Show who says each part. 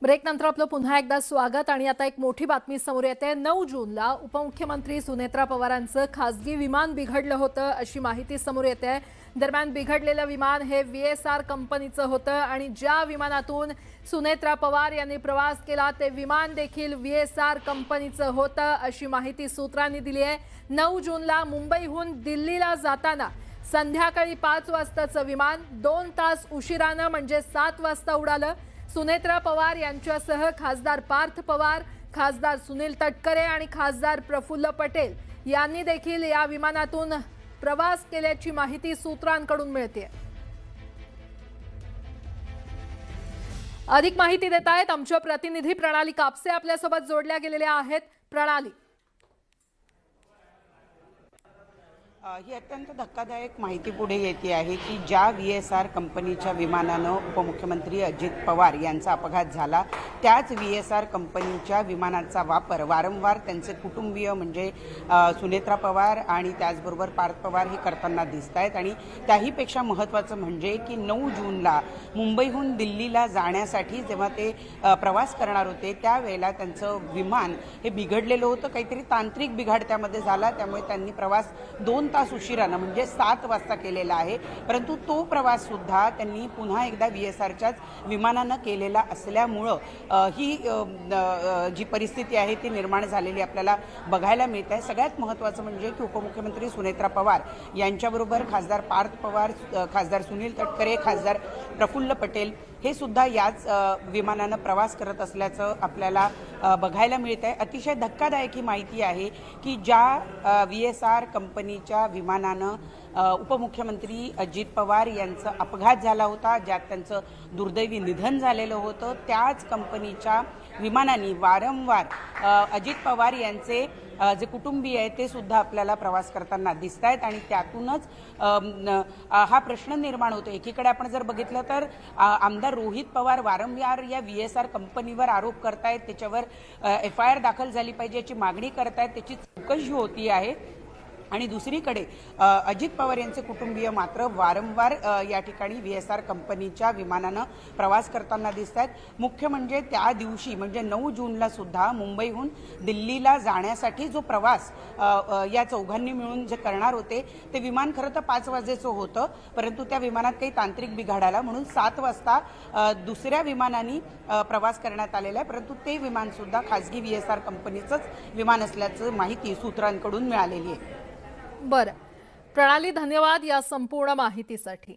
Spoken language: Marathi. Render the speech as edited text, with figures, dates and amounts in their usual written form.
Speaker 1: ब्रेकनंतर आपलं पुन्हा एकदा स्वागत आणि आता एक मोठी बातमी समोर येते। 9 जूनला उपमुख्यमंत्री सुनेत्रा पवारांचं खासगी विमान बिघडलं होतं अशी माहिती समोर येते। दरम्यान बिघडलेलं विमान हे VSR कंपनीचं होतं आणि ज्या विमानातून सुनेत्रा पवार यांनी प्रवास केला ते विमान देखील VSR कंपनीचं होतं अशी माहिती सूत्रांनी दिली आहे। 9 जूनला मुंबईहून दिल्लीला जाताना संध्याकाळी 5 वाजताचं विमान 2 तास उशिरानं म्हणजे 7 वाजता उडालं। सुनेत्रा पवार यांच्यासह खासदार पार्थ पवार, खासदार सुनील तटकरे आणि खासदार प्रफुल्ल पटेल यांनी देखील या विमानातून प्रवास केल्याची माहिती सूत्रांकडून मिळते। अधिक माहिती देत आहेत आमचे प्रतिनिधी प्रणाली कापसे आपल्यासोबत जोडल्या गेलेल्या आहेत। प्रणाली,
Speaker 2: ही अत्यंत धक्कादायक माहिती पुढे येते आहे की ज्या VSR कंपनीच्या विमानानं उपमुख्यमंत्री अजित पवार यांचा अपघात झाला त्याच VSR कंपनीच्या विमानाचा वापर वारंवार त्यांचे कुटुंबीय म्हणजे सुनेत्रा पवार आणि त्याचबरोबर पार्थ पवार हे करताना दिसत आहेत। आणि त्याहीपेक्षा महत्त्वाचं म्हणजे की 9 जूनला मुंबईहून दिल्लीला जाण्यासाठी जेव्हा ते प्रवास करणार होते त्यावेळेला त्यांचं विमान हे बिघडलेलं होतं। काहीतरी तांत्रिक बिघाड त्यामध्ये झाला, त्यामुळे त्यांनी प्रवास 2 तास उशिरानं म्हणजे 7 वाजता केलेला आहे। परंतु तो प्रवास सुद्धा त्यांनी पुन्हा एकदा VSRच्याच विमानानं केलेला असल्यामुळं ही जी परिस्थिती आहे ती निर्माण झालेली आपल्याला बघायला मिळत आहे। सगळ्यात महत्त्वाचं म्हणजे की उपमुख्यमंत्री सुनेत्रा पवार यांच्याबरोबर खासदार पार्थ पवार, खासदार सुनील तटकरे, खासदार प्रफुल्ल पटेल हे सुद्धा याच विमानानं प्रवास करत असल्याचं आपल्याला बघायला मिळत आहे। अतिशय धक्कादायक ही माहिती आहे की ज्या VSR कंपनीच्या विमानानं उपमुख्यमंत्री अजित पवार यांचा अपघात झाला होता, ज्यात त्यांचं दुर्दैवी निधन झालेलं होतं, त्याच कंपनीच्या विमानांनी वारंवार अजित पवार यांचे जे कुटुंबीय आहेत ते सुद्धा आपल्याला प्रवास करताना दिसत आहेत। आणि त्यातूनच हा प्रश्न निर्माण होतो। एकीकडे आपण जर बघितलं तर आमदार रोहित पवार वारंवार या VSR कंपनीवर आरोप करतायत, त्याच्यावर FIR दाखल झाली पाहिजे याची मागणी करतायत, त्याची चौकशी होती आहे। आणि दुसरीकडे अजित पवार यांचे कुटुंबीय मात्र वारंवार या ठिकाणी VSR कंपनीच्या विमानानं प्रवास करताना दिसत आहेत। मुख्य म्हणजे त्या दिवशी म्हणजे 9 जूनला सुद्धा मुंबईहून दिल्लीला जाण्यासाठी जो प्रवास या चौघांनी मिळून जे करणार होते ते विमान खरं तर 5 वाजेचं होतं, परंतु त्या विमानात काही तांत्रिक बिघाड आला म्हणून 7 वाजता दुसऱ्या विमानाने प्रवास करण्यात आलेला आहे। परंतु ते विमान सुद्धा खासगी VSR कंपनीचंच विमान असल्याचं माहिती सूत्रांकडून मिळालेली आहे।
Speaker 1: बरं प्रणाली, धन्यवाद या संपूर्ण माहितीसाठी।